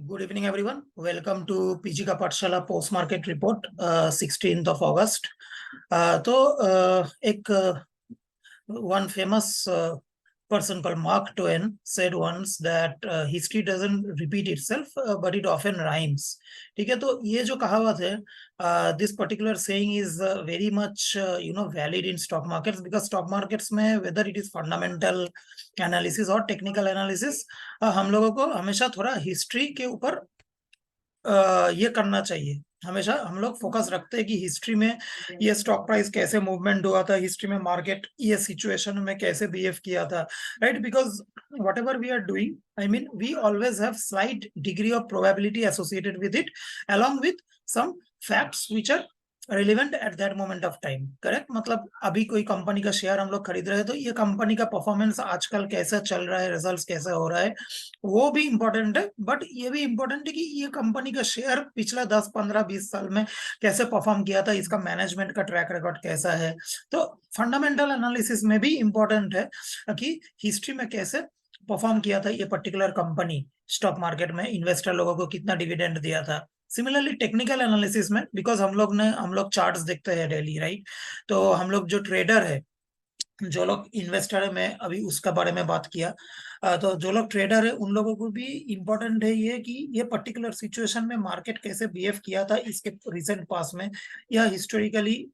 Good evening, everyone. Welcome to PG का पाठशाला post market report 16th of August. एक one famous person called Mark Twain said once that history doesn't repeat itself, but it often rhymes. ठीक है, तो ये जो कहावत है, this particular saying is very much valid in stock markets, because stock markets में whether it is fundamental analysis और technical analysis, हम लोगों को हमेशा थोड़ा हिस्ट्री के ऊपर ये करना चाहिए। हमेशा हम लोग फोकस रखते हैं कि हिस्ट्री में ये स्टॉक प्राइस कैसे मूवमेंट हुआ था, हिस्ट्री में मार्केट ये सिचुएशन में कैसे बिहेव किया था, right? Because whatever we are doing, I mean we always have slight degree of probability associated with it, along with some facts which are relevant at that moment of time, correct? मतलब अभी कोई company का share हम लोग खरीद रहे हैं तो ये कंपनी का परफॉर्मेंस आजकल कैसा चल रहा है, रिजल्ट्स कैसा हो रहा है, वो भी इंपॉर्टेंट है। बट ये भी इंपॉर्टेंट है कि ये कंपनी का शेयर पिछला 10 15 20 साल में कैसे परफॉर्म किया था, इसका मैनेजमेंट का ट्रैक रिकॉर्ड कैसा है। तो फंडामेंटल एनालिसिस में भी इंपॉर्टेंट है कि हिस्ट्री में कैसे परफॉर्म किया था ये पर्टिकुलर कंपनी, स्टॉक मार्केट में इन्वेस्टर लोगों को कितना डिविडेंड दिया था। सिमिलरली टेक्निकल एनालिसिस में, बिकॉज हम लोग चार्ट्स देखते हैं डेली, राइट? तो हम लोग जो ट्रेडर है, जो लोग इन्वेस्टर है, मैं अभी उसका बारे में बात किया, तो जो लोग ट्रेडर है उन लोगों को भी इम्पोर्टेंट है ये कि ये पर्टिकुलर सिचुएशन में मार्केट कैसे बिहेव किया था इसके रिसेंट पास में, या हिस्टोरिकली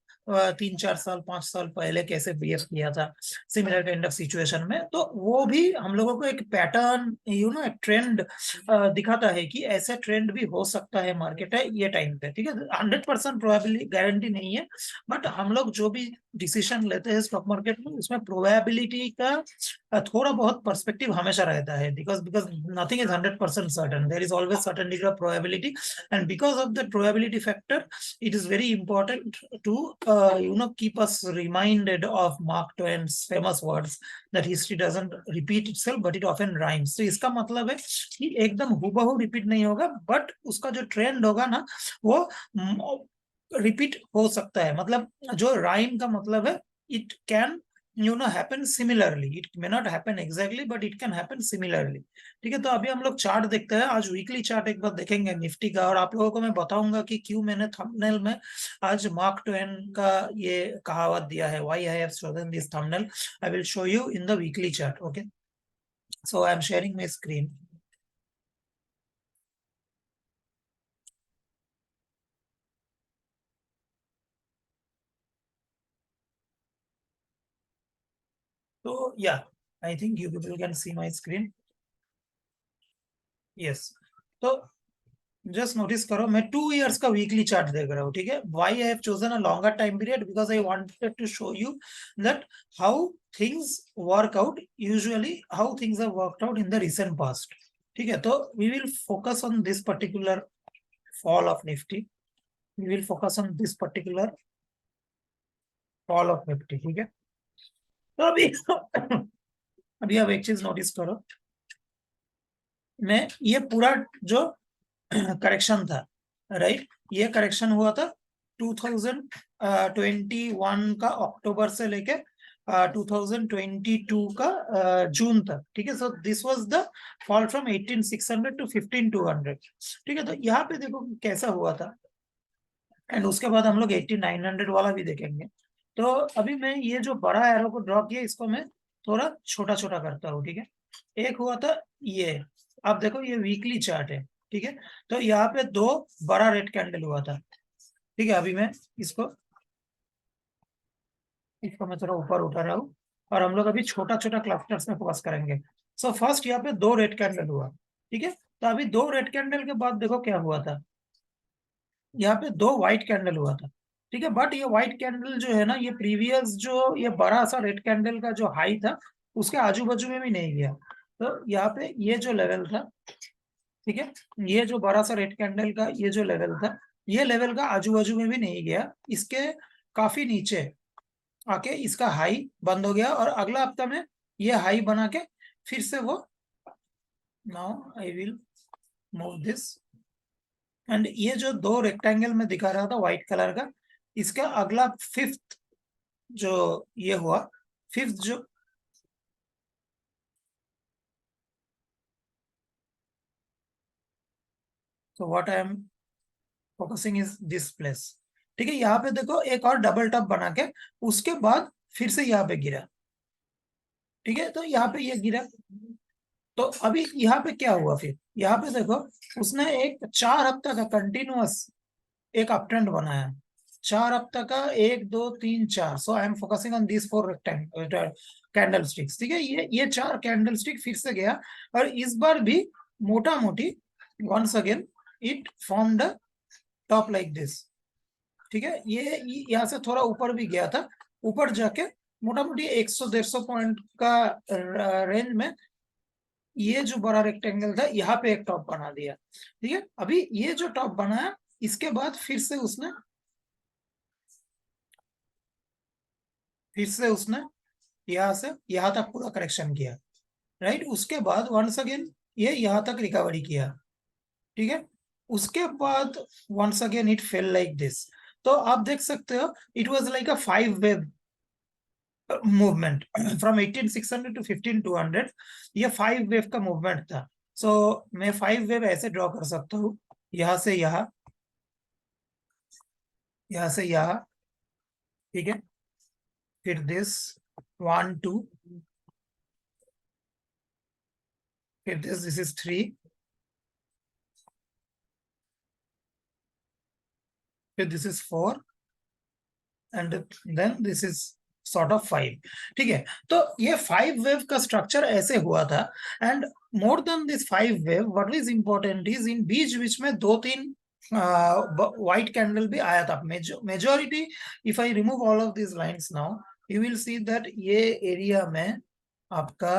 3 4 साल 5 साल पहले कैसे बिहेव किया था सिमिलर काइंड ऑफ सिचुएशन में। तो वो भी हम लोगों को एक पैटर्न, एक ट्रेंड दिखाता है कि ऐसे ट्रेंड भी हो सकता है मार्केट है ये टाइम पे। ठीक है, 100% प्रोबेबिलिटी गारंटी नहीं है, बट हम लोग जो भी डिसीजन लेते हैं स्टॉक मार्केट में उसमें प्रोबेबिलिटी का थोड़ा बहुत पर्सपेक्टिव हमेशा रहता है, because because nothing is 100% certain, there is always certain degree of probability, and because of the probability factor it is very important to keep us reminded of Mark Twain's famous words that history doesn't repeat itself but it often rhymes. तो इसका मतलब है कि एकदम हूबहू repeat नहीं होगा, but उसका जो ट्रेंड होगा ना वो रिपीट हो सकता है। मतलब जो राइम का मतलब है it can happen similarly, it may not happen exactly but it can happen similarly। ठीक है, तो अभी हम लोग चार्ट देखते हैं। आज वीकली चार्ट एक बार देखेंगे निफ्टी का, और आप लोगों को मैं बताऊंगा कि क्यों मैंने थंबनेल में आज मार्क ट्वेन का ये कहावत दिया है, why I have chosen this thumbnail. I will show you in the weekly chart. Okay, so I am sharing my screen. तो या I think you people can see my screen. Yes, तो just notice करो, मैं 2 years का weekly chart देख रहा हूँ। ठीक है, why I have chosen a longer time period, because I wanted to show you that how things work out, usually how things have worked out in the recent past. ठीक है, तो we will focus on this particular fall of Nifty, we will focus on this particular fall of Nifty। ठीक है, तो अभी अभी आप एक चीज नोटिस करो, मैं ये पूरा जो करेक्शन था, राइट, ये करेक्शन हुआ था 2021 का अक्टूबर से लेके 2022 का जून तक। ठीक है, so this was the fall from 18600 to 15200। ठीक है, तो यहाँ पे देखो कैसा हुआ था, एंड उसके बाद हम लोग 8900 वाला भी देखेंगे। तो अभी मैं ये जो बड़ा एरो को ड्रॉ किया इसको मैं थोड़ा छोटा छोटा करता हूँ। ठीक है, एक हुआ था ये, आप देखो ये वीकली चार्ट है। ठीक है, तो यहाँ पे दो बड़ा रेड कैंडल हुआ था। ठीक है, अभी मैं इसको इसको मैं थोड़ा ऊपर उठा रहा हूँ, और हम लोग अभी छोटा छोटा क्लस्टर्स में फोकस करेंगे। सो फर्स्ट यहाँ पे दो रेड कैंडल हुआ। ठीक है, तो अभी दो रेड कैंडल के बाद देखो क्या हुआ था, यहाँ पे दो व्हाइट कैंडल हुआ था। ठीक है, बट ये व्हाइट कैंडल जो है ना, ये प्रीवियस जो ये बड़ा सा रेड कैंडल का जो हाई था उसके आजू बाजू में भी नहीं गया। तो यहाँ पे ये जो लेवल था, ठीक है, ये जो बड़ा सा रेड कैंडल का ये जो लेवल था, ये लेवल का आजू बाजू में भी नहीं गया, इसके काफी नीचे आके इसका हाई बंद हो गया, और अगला हफ्ता में ये हाई बना के फिर से वो, now I will move this, and ये जो दो रेक्टेंगल में दिखा रहा था व्हाइट कलर का, इसका अगला फिफ्थ जो ये हुआ, फिफ्थ जो so what I am focusing is this place. ठीक है, यहाँ पे देखो एक और डबल टॉप बना के उसके बाद फिर से यहाँ पे गिरा। ठीक है, तो यहाँ पे ये गिरा। तो अभी यहाँ पे क्या हुआ, फिर यहाँ पे देखो उसने एक 4 हफ्ता का कंटिन्यूअस एक अपट्रेंड बनाया। 4 हफ्ता का 1 2 3 4। सो I am focusing on this 4 candle sticks. ठीक है, ये 4 कैंडल स्टिक फिर से गया और इस बार भी मोटा मोटी once again it form the top like this. ठीक है, ये यहाँ से थोड़ा ऊपर भी गया था, ऊपर जाके मोटा मोटी 100 150 पॉइंट का रेंज में ये जो बड़ा रेक्टेंगल था यहाँ पे एक टॉप बना दिया। ठीक है, अभी ये जो टॉप बनाया इसके बाद फिर से उसने यहाँ से यहाँ तक पूरा करेक्शन किया। राइट, उसके बाद वंस अगेन ये यहाँ तक रिकवरी किया। ठीक है, उसके बाद once again it fell like this. तो आप देख सकते हो it was like a 5 wave movement from 18600 to 15200। ये 5 वेव का मूवमेंट था। सो मैं 5 वेव ऐसे ड्रॉ कर सकता हूँ, यहाँ से यहाँ, यहाँ से यहाँ। ठीक है, फिर दिस 1 2, फिर दिस इज 3, फिर this is 4 and then this is sort of 5। ठीक है, तो ये 5 वेव का स्ट्रक्चर ऐसे हुआ था। And more than this 5 wave what is important is इन बीच बीच में 2 3 व्हाइट कैंडल भी आया था। Majority, if I remove all of this lines now you will see that ये एरिया में आपका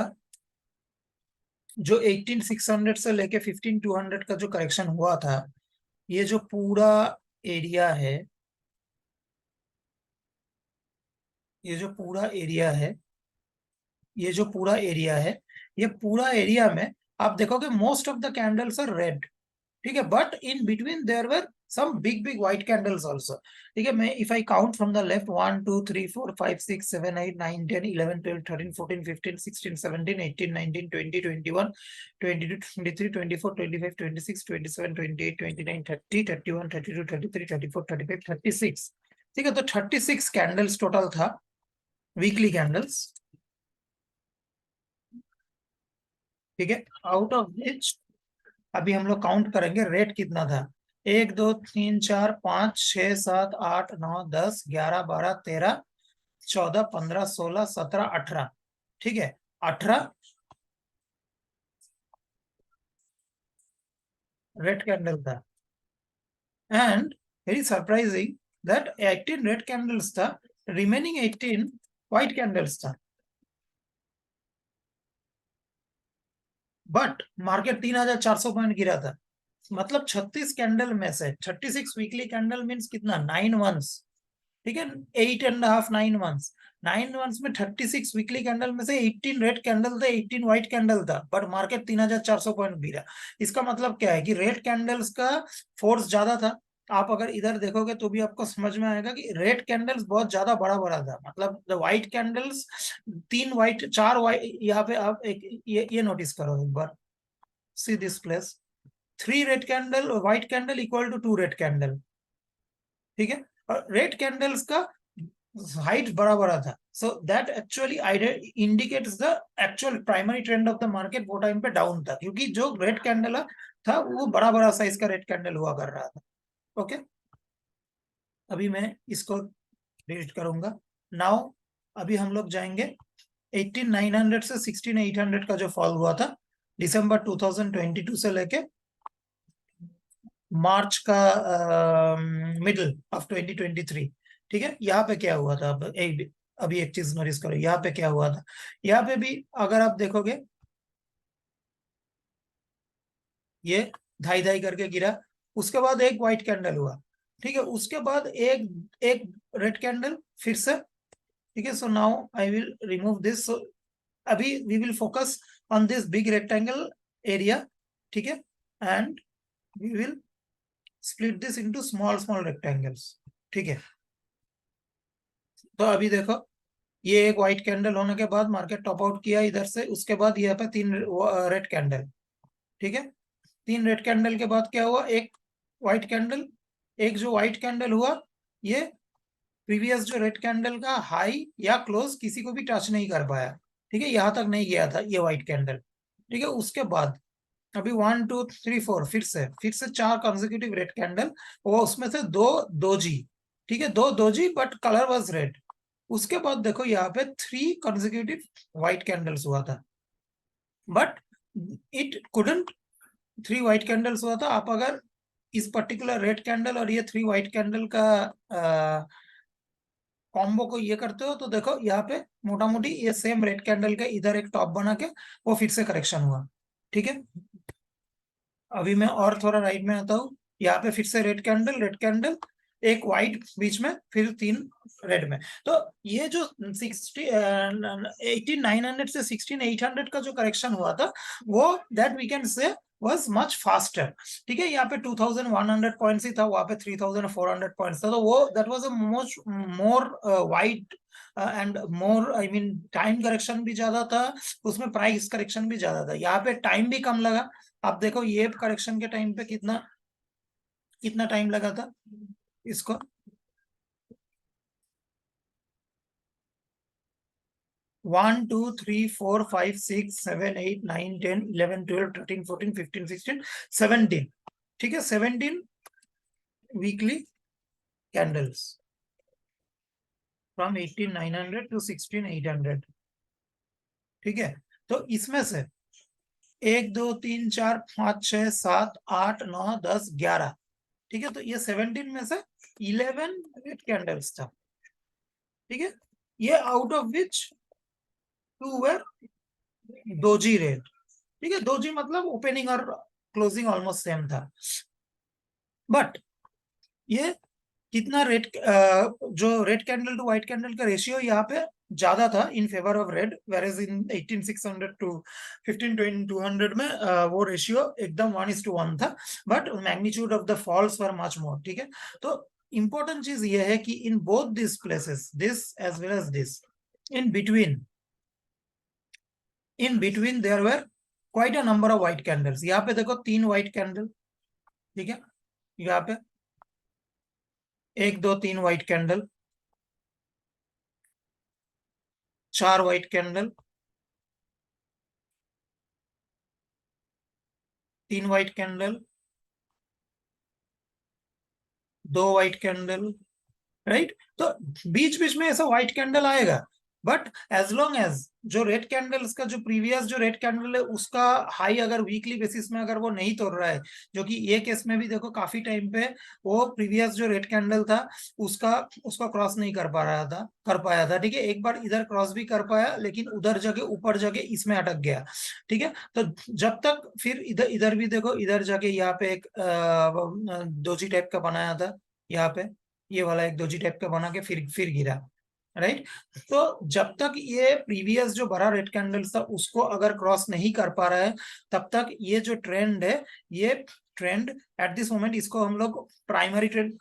जो 18600 से लेके 15200 का जो करेक्शन हुआ था, ये जो पूरा एरिया है, ये जो पूरा एरिया है, ये जो पूरा एरिया है, ये पूरा एरिया में आप देखोगे most of the candles are red. ठीक है, but in between there were some big big white candles also. ठीक है, मैं if I count from the left 1 2 3 4 5 6 7 8 9 10 11 12 13 14 15 16 17 18 19 20 21 22 23 24 25 26 27 28 29 30 31 32 33 34 35 36। ठीक है, तो 36 कैंडल्स टोटल था, वीकली कैंडल्स। ठीक है, आउट ऑफ विच अभी हम लोग काउंट करेंगे रेट कितना था। 1 2 3 4 5 6 7 8 9 10 11 12 13 14 15 16 17 18। ठीक है, 18 रेड कैंडल था। And very surprising that 18 red candles था, रिमेनिंग 18 व्हाइट कैंडल्स था। बट मार्केट 3400 पॉइंट गिरा था। मतलब 36 कैंडल में से 36 वीकली कैंडल मीन्स कितना, 9 मंथ्स। ठीक है, 8.5 9 मंथ्स। 9 मंथ्स में 36 वीकली कैंडल में से 18 रेड कैंडल थे, 18 व्हाइट कैंडल था, बट मार्केट 3400 पॉइंट गिरा। इसका मतलब क्या है कि रेड कैंडल्स का फोर्स ज्यादा था। आप अगर इधर देखोगे तो भी आपको समझ में आएगा कि रेड कैंडल्स बहुत ज्यादा बड़ा बड़ा था। मतलब the white candles, 3 white 4 white, यहाँ पे आप एक ये नोटिस करो एक बार, see this place, 3 red candle white candle equal to 2 red candle. ठीक है, और रेड कैंडल्स का हाइट बड़ा बड़ा था। So that actually indicates the actual primary trend of the market वो टाइम पे डाउन था, क्योंकि जो रेड कैंडल था वो बड़ा बड़ा साइज का रेड कैंडल हुआ कर रहा था। ओके, अभी मैं इसको डिलीट करूंगा। नाउ अभी हम लोग जाएंगे 18900 से 16800 का जो फॉल हुआ था दिसंबर 2022 से लेके मार्च का मिडल ऑफ 2023। ठीक है, यहाँ पे क्या हुआ था, अभी एक चीज नोटिस करो, यहाँ पे क्या हुआ था। यहाँ पे भी अगर आप देखोगे ये धाई धाई करके गिरा, उसके बाद एक व्हाइट कैंडल हुआ। ठीक है, उसके बाद एक एक रेड कैंडल फिर से। ठीक है, so now I will remove this. So अभी we will focus on this big rectangle area. ठीक है, and we will split this into small small rectangles. ठीक है, तो अभी देखो ये एक व्हाइट कैंडल होने के बाद मार्केट टॉप आउट किया इधर से, उसके बाद यहाँ पे 3 रेड कैंडल। ठीक है, 3 रेड कैंडल के बाद क्या हुआ, एक व्हाइट कैंडल, एक जो व्हाइट कैंडल हुआ ये प्रीवियस जो रेड कैंडल का हाई या क्लोज किसी को भी टच नहीं कर पाया, ठीक है, यहां तक नहीं गया था ये व्हाइट कैंडल, ठीक है। उसके बाद अभी 1 2 3 4 फिर से 4 कंसेक्यूटिव रेड कैंडल, वो उसमें से दो दोजी, ठीक है, दो doji but colour was red. उसके बाद देखो यहाँ पे 3 कंसेक्यूटिव व्हाइट कैंडल्स हुआ था, but it couldn't 3 white candles हुआ था। आप अगर इस पर्टिकुलर रेड कैंडल और ये 3 व्हाइट कैंडल का कॉम्बो को ये करते हो तो देखो यहाँ पे मोटा मोटी ये सेम रेड कैंडल के इधर एक टॉप बना के वो फिर से करेक्शन हुआ, ठीक है। अभी मैं और थोड़ा राइट में आता हूँ, यहाँ पे फिर से रेड कैंडल, एक व्हाइट बीच में, फिर 3 रेड में। तो ये जो 18,900 से 16,800 का जो करेक्शन हुआ था वो that we can say was much faster, ठीक है। यहाँ पे 2,100 पॉइंट्स ही था, वहां पे 3,400 पॉइंट्स था, तो वो that was a more wide and more, I mean time correction भी ज्यादा था, उसमें प्राइस करेक्शन भी ज्यादा था, यहाँ पे टाइम भी कम लगा। आप देखो ये करेक्शन के टाइम पे कितना कितना टाइम लगा था इसको, 1 2 3 4 5 6 7 8 9 10 11 12 13 14 15 16 17, ठीक है, 17 वीकली कैंडल्स फ्रॉम 18,900 टू 16,800, ठीक है। तो इसमें से 1 2 3 4 5 6 7 8 9 10 11, ठीक है, तो ये 17 में से 11 रेड कैंडल्स था, ठीक है। ये out of which 2 were doji red, ठीक है, दोजी मतलब ओपनिंग और क्लोजिंग ऑलमोस्ट सेम था, बट ये कितना रेड जो red candle to white candle का रेशियो यहाँ पे ज्यादा था in favour of red, whereas in 18,600 to 15,200 में वो रेशियो एकदम 1:1 था, but magnitude of the falls were much more, ठीक है। तो इंपॉर्टेंट चीज ये है कि in both this places, this as well as this, in between there were quite a number of white candles. यहाँ पे देखो 3 व्हाइट कैंडल, ठीक है, यहाँ पे 1 2 3 white candle, 4 white candle, 3 white candle, 2 white candle, right. तो बीच बीच में ऐसा व्हाइट कैंडल आएगा, बट एज लॉन्ग एज जो रेड कैंडल्स का जो प्रीवियस जो रेड कैंडल है उसका हाई अगर वीकली बेसिस में अगर वो नहीं तोड़ रहा है, जो कि ये केस में भी देखो काफी टाइम पे वो प्रीवियस जो रेड कैंडल था उसका उसका क्रॉस नहीं कर पाया था, ठीक है। एक बार इधर क्रॉस भी कर पाया लेकिन उधर जगह ऊपर जगह इसमें अटक गया, ठीक है। तो जब तक फिर इधर इधर भी देखो, इधर जाके यहाँ पे एक दोजी टाइप का बनाया था, यहाँ पे ये वाला एक दोजी टाइप का बना के फिर गिरा, राइट। तो जब तक ये प्रीवियस जो बड़ा रेड कैंडल था उसको अगर क्रॉस नहीं कर पा रहा है तब तक ये जो ट्रेंड है, ये ट्रेंड एट दिस मोमेंट इसको हम लोग प्राइमरी ट्रेंड,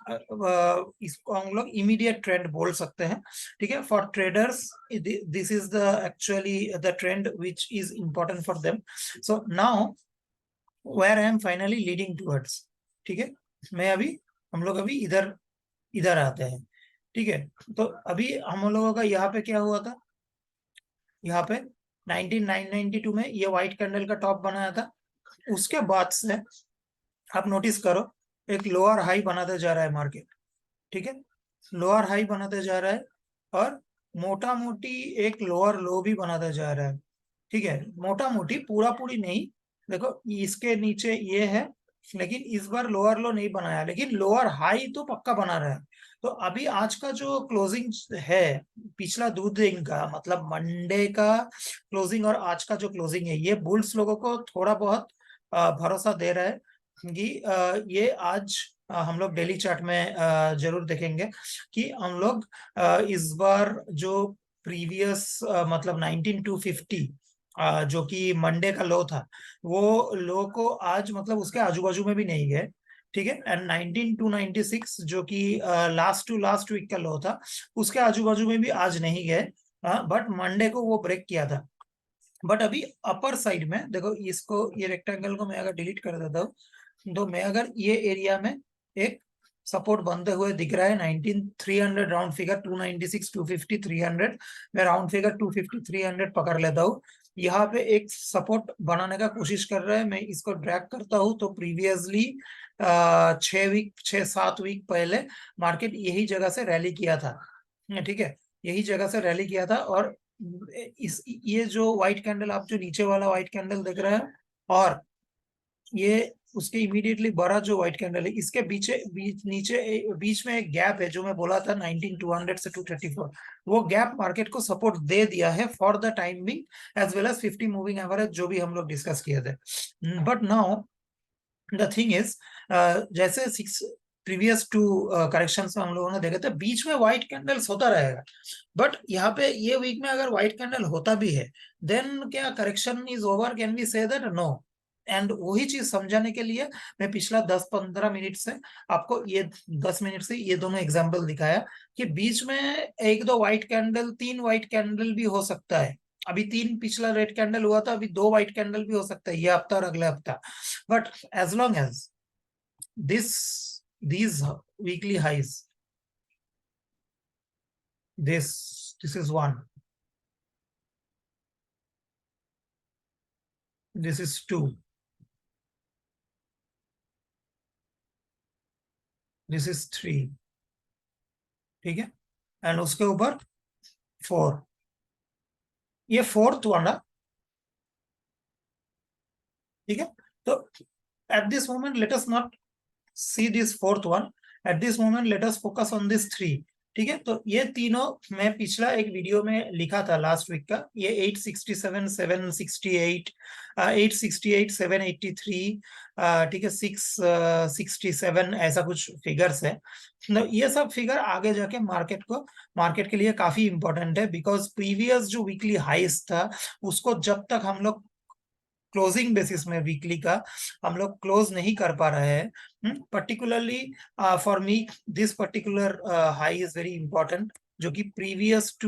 इसको हम लोग इमीडिएट ट्रेंड बोल सकते हैं, ठीक है। For traders this is the actually the trend which is important for them. So now where I am finally leading towards, ठीक है, मैं अभी हम लोग अभी इधर इधर आते हैं, ठीक है। तो अभी हम लोगों का यहाँ पे क्या हुआ था, यहाँ पे 19,992 में ये व्हाइट कैंडल का टॉप बनाया था, उसके बाद से आप नोटिस करो एक लोअर हाई बनाते जा रहा है मार्केट, ठीक है, लोअर हाई बनाते जा रहा है और मोटा मोटी एक लोअर लो भी बनाते जा रहा है, ठीक है, मोटा मोटी पूरा पूरी नहीं। देखो इसके नीचे ये है लेकिन इस बार लोअर लो नहीं बनाया, लेकिन लोअर हाई तो पक्का बना रहा है। तो अभी आज का जो क्लोजिंग है, पिछला 2 दिन का मतलब मंडे का क्लोजिंग और आज का जो क्लोजिंग है, ये बुल्स लोगों को थोड़ा बहुत भरोसा दे रहा है कि ये आज हम लोग डेली चार्ट में जरूर देखेंगे कि हम लोग इस बार जो प्रीवियस मतलब 19,250 जो कि मंडे का लो था, वो लो को आज मतलब उसके आजू बाजू में भी नहीं गए, ठीक है। एंड 19,296 जो कि लास्ट टू लास्ट वीक का लो था उसके आजू बाजू में भी आज नहीं गए, बट मंडे को वो ब्रेक किया था, बट अभी अपर साइड में देखो, इसको ये रेक्टेंगल को मैं अगर डिलीट कर देता हूँ, तो मैं अगर ये एरिया में एक सपोर्ट बनते हुए दिख रहा है 19 300 राउंड फिगर, 296 250 300, मैं राउंड फिगर 250 300 पकड़ लेता हूँ। यहाँ पे एक सपोर्ट बनाने का कोशिश कर रहा है, मैं इसको ड्रैग करता हूँ तो प्रीवियसली 6 7 वीक पहले मार्केट यही जगह से रैली किया था। ठीक है, यही जगह से रैली किया था। और इस ये जो व्हाइट कैंडल, आप जो नीचे वाला व्हाइट कैंडल देख रहे हैं, और ये उसके इमीडिएटली बड़ा जो व्हाइट कैंडल है, इसके बीच में एक गैप है जो मैं बोला था 19200 से 234, वो गैप मार्केट को सपोर्ट दे दिया है for the time being, as well as 50 moving average जो भी हम लोग डिस्कस किए थे। But now the thing is, जैसे सिक्स प्रीवियस टू करेक्शंस में हम लोगों ने देखे थे बीच में व्हाइट कैंडल्स होता रहेगा, बट यहाँ पे ये वीक में अगर व्हाइट कैंडल होता भी है, देन क्या correction is over, can we say that? No. And वही चीज समझाने के लिए मैं पिछला 10 15 मिनट से आपको ये 10 मिनट से ये दोनों एग्जांपल दिखाया कि बीच में एक दो व्हाइट कैंडल, तीन व्हाइट कैंडल भी हो सकता है। अभी तीन पिछला रेड कैंडल हुआ था, अभी दो व्हाइट कैंडल भी हो सकता है ये हफ्ता और अगले हफ्ता। But as long as this these weekly highs, this is one, this is two, this is three, ठीक है, एंड उसके ऊपर फोर, ये फोर्थ वाला, ठीक है। तो at this moment let us not see this fourth one, at this moment let us focus on this three. ठीक है, तो ये तीनों मैं पिछला एक वीडियो में लिखा था लास्ट वीक का, ये 867 768, 868 783, ठीक है, 667, ऐसा कुछ फिगर्स है। तो ये सब फिगर आगे जाके मार्केट के लिए काफी इंपॉर्टेंट है, बिकॉज प्रीवियस जो वीकली हाइस था उसको जब तक हम लोग क्लोजिंग बेसिस में वीकली का हम लोग क्लोज नहीं कर पा रहे हैं, particularly for me this particular high is very important, जो कि प्रीवियस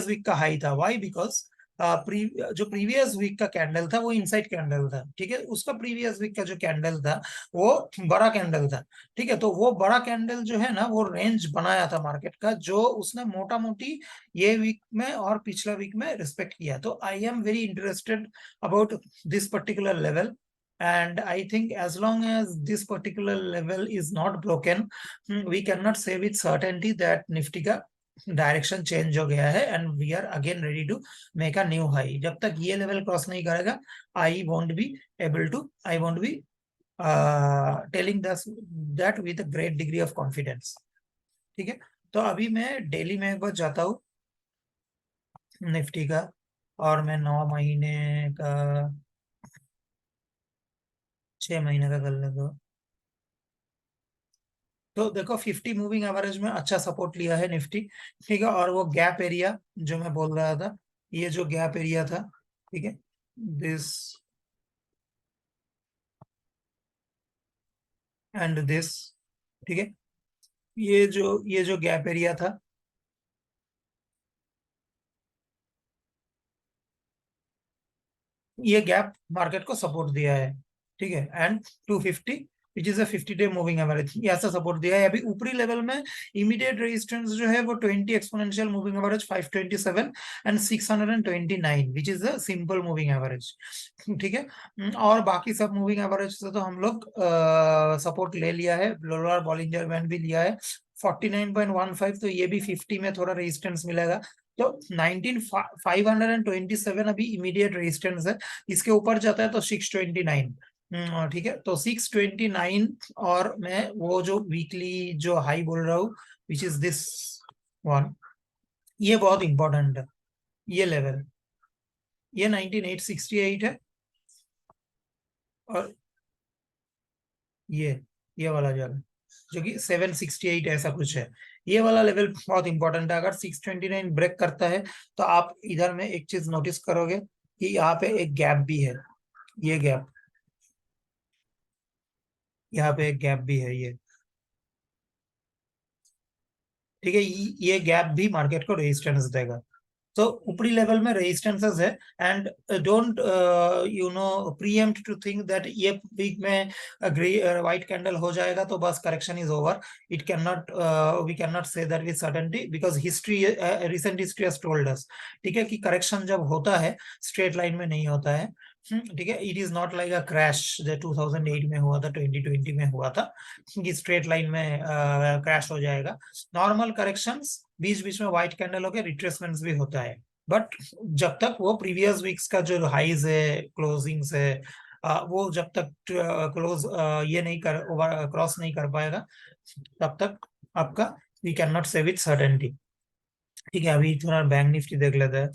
वीक का हाई था। व्हाई? बिकॉज जो प्रीवियस वीक का कैंडल था वो इनसाइड कैंडल था, ठीक है, उसका प्रीवियस वीक का जो कैंडल था वो बड़ा कैंडल था। ठीक है, तो वो बड़ा कैंडल जो है ना, वो रेंज बनाया था मार्केट का, जो उसने मोटा मोटी ये वीक में और पिछला वीक में रिस्पेक्ट किया। तो I am very interested about this particular level, and I think as long as this particular level is not broken, we cannot say with certainty that Nifty का डायरेक्शन चेंज हो गया है and we are again ready to make a new high. जब तक ये level cross नहीं करेगा, I won't be telling that with a great degree of confidence. ठीक है, तो अभी मैं डेली में एक बार जाता हूँ निफ्टी का, और मैं 9 महीने का, 6 महीने का कर लेता हूँ। तो देखो 50 मूविंग एवरेज में अच्छा सपोर्ट लिया है निफ्टी, ठीक है, और वो गैप एरिया जो मैं बोल रहा था, ये जो गैप एरिया था, ठीक है, दिस एंड दिस, ठीक है, ये जो गैप एरिया था, ये गैप मार्केट को सपोर्ट दिया है। ठीक है, and 250 which is a 50 day moving average, ये ऐसा सपोर्ट दिया है। अभी ऊपरी लेवल में इमीडिएट रेजिस्टेंस जो है वो 20 exponential moving average 527 and 629 which is a simple moving average. ठीक है, और बाकी सब मूविंग एवरेज से तो हम लोग सपोर्ट ले लिया है, लोअर बॉलिंजर बैंड भी लिया है 49.15, तो ये भी 50 में थोड़ा रेजिस्टेंस मिलेगा। तो 19527 अभी इमीडिएट रेजिस्टेंस है, इसके ऊपर जाता है तो 629। ठीक है, तो 629, और मैं वो जो वीकली जो हाई बोल रहा हूँ विच इज दिस वन, ये बहुत इंपॉर्टेंट है, ये लेवल, ये 19868 है, और ये ये वाला लेवल जो कि 768 ऐसा कुछ है, ये वाला लेवल बहुत इंपॉर्टेंट है। अगर 629 ब्रेक करता है तो आप इधर में एक चीज नोटिस करोगे कि यहाँ पे एक गैप भी है, ये गैप, यहाँ पे एक गैप भी है ये। ठीक है, ये गैप भी मार्केट को रेजिस्टेंस देगा। तो ऊपरी लेवल में रेजिस्टेंसेस है, and don't preempt to think that ये वीक में व्हाइट कैंडल हो जाएगा तो बस correction is over. It can not, we can not say that with certainty, because history, recent history has told us, ठीक है, कि करेक्शन जब होता है स्ट्रेट लाइन में नहीं होता है. ठीक है, it is not like a crash जो 2008 में हुआ था, 2020 में हुआ था, कि स्ट्रेट लाइन में क्रैश हो जाएगा. नॉर्मल करेक्शंस बीच बीच में व्हाइट कैंडल होकर रिट्रेसमेंट्स भी होता है, बट जब तक वो प्रीवियस वीक्स का जो हाइज है, क्लोजिंग्स है, वो जब तक क्लोज ये नहीं कर, क्रॉस नहीं कर पाएगा, तब तक आपका वी कैन नॉट से विथ सर्टेनिटी. ठीक है, अभी थोड़ा बैंक निफ्टी देख लेते हैं.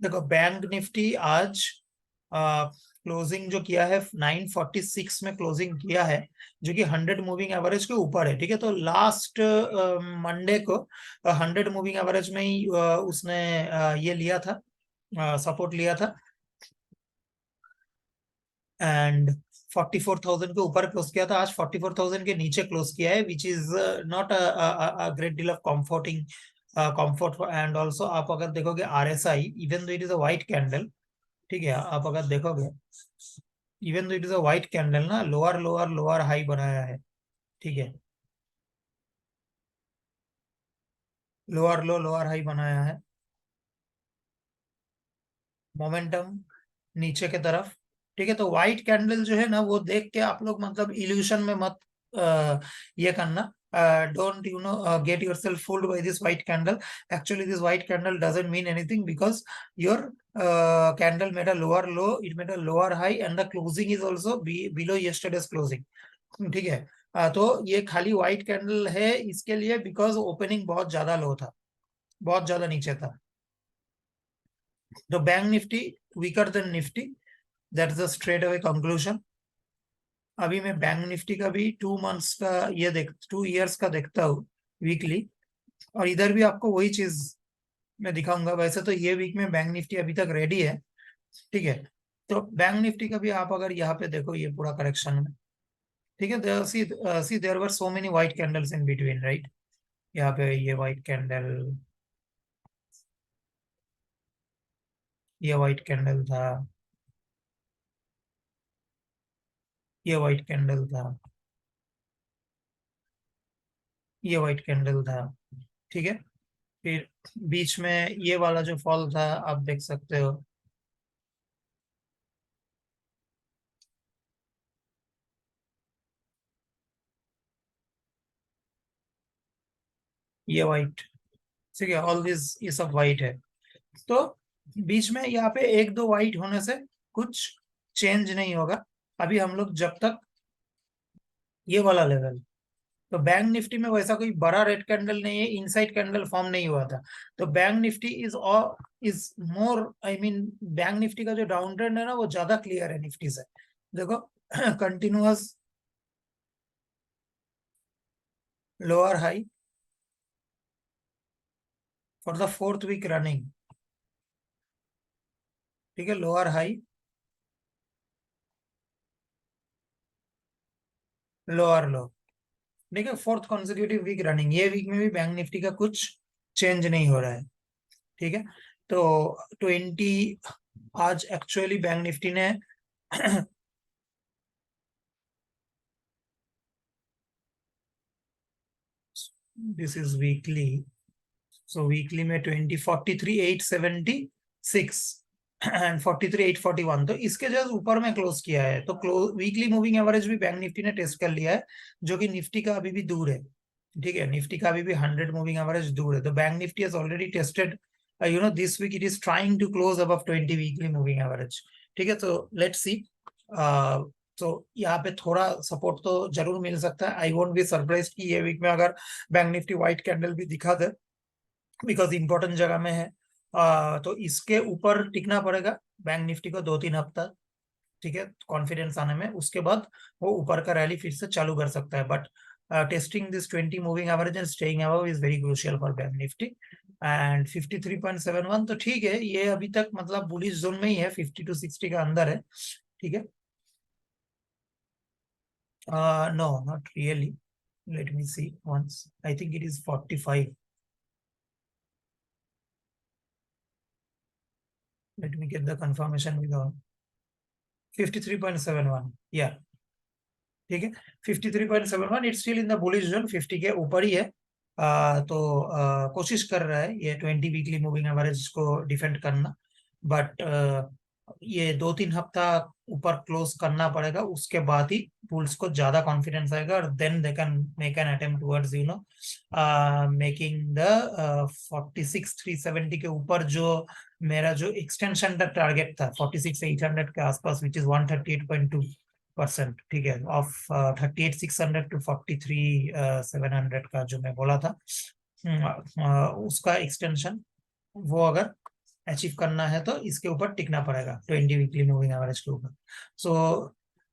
देखो बैंक निफ्टी आज क्लोजिंग जो किया है 946 में क्लोजिंग किया है, जो कि 100 मूविंग एवरेज के ऊपर है. ठीक है, तो लास्ट मंडे को 100 मूविंग एवरेज में ही उसने ये लिया था, सपोर्ट लिया था, एंड 44,000 के ऊपर क्लोज किया था. आज 44,000 के नीचे क्लोज किया है, which is not a great deal of comforting comfort. And also आप अगर देखोगे RSI, even though it is a white candle, ठीक है, आप अगर देखोगे even though it is a white candle ना, लोअर लोअर लोअर हाई बनाया है. ठीक है, लोअर लो लोअर हाई बनाया है. मोमेंटम नीचे के तरफ. ठीक है, तो व्हाइट कैंडल जो है ना, वो देख के आप लोग मतलब इल्यूशन में मत ये करना. Don't get your self fooled by this white candle. Actually this white candle doesn't mean anything, because your candle made a lower low, it made a lower high, and the closing is also below yesterday's closing. ठीक है, तो ये खाली white candle है इसके लिए, because opening बहुत ज्यादा लो था, बहुत ज्यादा नीचे था. तो bank Nifty weaker then Nifty, that is a straight away conclusion. अभी मैं बैंक निफ्टी का भी 2 मंथ्स का ये 2 इयर्स का देखता हूँ वीकली, और इधर भी आपको वही चीज मैं दिखाऊंगा. वैसे तो ये वीक में बैंक निफ्टी अभी तक रेडी है. ठीक है, तो बैंक निफ्टी का भी आप अगर यहाँ पे देखो, ये पूरा करेक्शन में, ठीक है, see there were so many white candles in between, right. यहाँ पे ये व्हाइट कैंडल, ये व्हाइट कैंडल था, ये व्हाइट कैंडल था, ये व्हाइट कैंडल था. ठीक है, फिर बीच में ये वाला जो फॉल था आप देख सकते हो, ये व्हाइट. ठीक है, ऑल दिस ये सब व्हाइट है. तो बीच में यहाँ पे एक दो व्हाइट होने से कुछ चेंज नहीं होगा. अभी हम लोग जब तक ये वाला लेवल, तो बैंक निफ्टी में वैसा कोई बड़ा रेड कैंडल नहीं है, इनसाइड कैंडल फॉर्म नहीं हुआ था. तो bank Nifty is more, I mean bank Nifty का जो डाउन ट्रेंड है ना, वो ज्यादा क्लियर है निफ्टी से. देखो continuous lower high for the 4th week running. ठीक है, लोअर हाई, लोअर लो. ठीक है, 4th consecutive वीक रनिंग. ये वीक में भी बैंक निफ्टी का कुछ चेंज नहीं हो रहा है. ठीक है, तो 20 आज एक्चुअली बैंक निफ्टी ने this is weekly, so weekly में 20, 43, 876 एंड 43, 841, तो इसके जस्ट ऊपर में क्लोज किया है. तो क्लोज वीकली मूविंग एवरेज भी बैंक निफ्टी ने टेस्ट कर लिया है, जो कि निफ्टी का अभी भी दूर है. ठीक है, निफ्टी का अभी भी 100 मूविंग एवरेज दूर है. तो bank Nifty has already tested, this week it is trying to close above 20 weekly moving average. ठीक है, तो लेट्स सी. तो यहाँ पे थोड़ा सपोर्ट तो जरूर मिल सकता है. आई वोंट बी सरप्राइज कि ये वीक में अगर बैंक निफ्टी व्हाइट कैंडल भी दिखा दे, बिकॉज इंपॉर्टेंट जगह में है. तो इसके ऊपर टिकना पड़ेगा बैंक निफ्टी को 2-3 हफ्ता. ठीक है, कॉन्फिडेंस आने में, उसके बाद वो ऊपर का रैली फिर से चालू कर सकता है. But testing this 20 moving average and staying above is very crucial for bank Nifty. And 53.71 तो ठीक है, ये अभी तक मतलब बुलिश जोन में ही है, 50 to 60 का अंदर है, ठीक है। No not really, let me see once, I think it is 45। Let me get the confirmation with 53.71, या ठीक है, 53.71, it's still in the bullish zone, 50 के ऊपर ही है। तो कोशिश कर रहा है ये 20 वीकली मूविंग एवरेज को डिफेंड करना, बट ये 2-3 हफ्ता ऊपर क्लोज करना पड़ेगा, उसके बाद ही बुल्स को ज्यादा कॉन्फिडेंस आएगा, और then they can make an attempt towards making the 46,370 के ऊपर, जो मेरा जो एक्सटेंशन का टारगेट था 46,800 के आसपास, विच इज 138.2%, ठीक है, ऑफ 38,600 to 43,700 का जो मैं बोला था, उसका एक्सटेंशन, वो अगर अचीव करना है तो इसके ऊपर टिकना पड़ेगा 20 वीकली मूविंग एवरेज के ऊपर। सो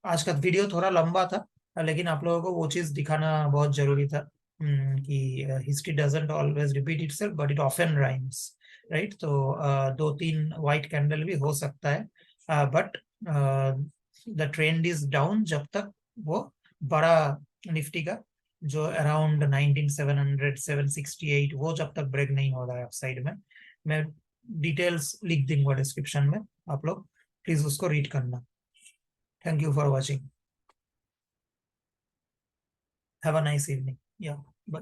आज का वीडियो थोड़ा लंबा था, लेकिन आप लोगों को वो चीज दिखाना बहुत जरूरी था, कि history doesn't always repeat itself but it often rhymes, right. तो 2-3 वाइट कैंडल भी हो सकता है, but the trend is down जब तक वो बड़ा निफ्टी का जो अराउंड 19,700 768 वो जब तक ब्रेक नहीं हो रहा है अपसाइड में। मैं डिटेल्स लिख दूंगा डिस्क्रिप्शन में, आप लोग प्लीज उसको रीड करना। Thank you for watching, have a nice evening, या बाय।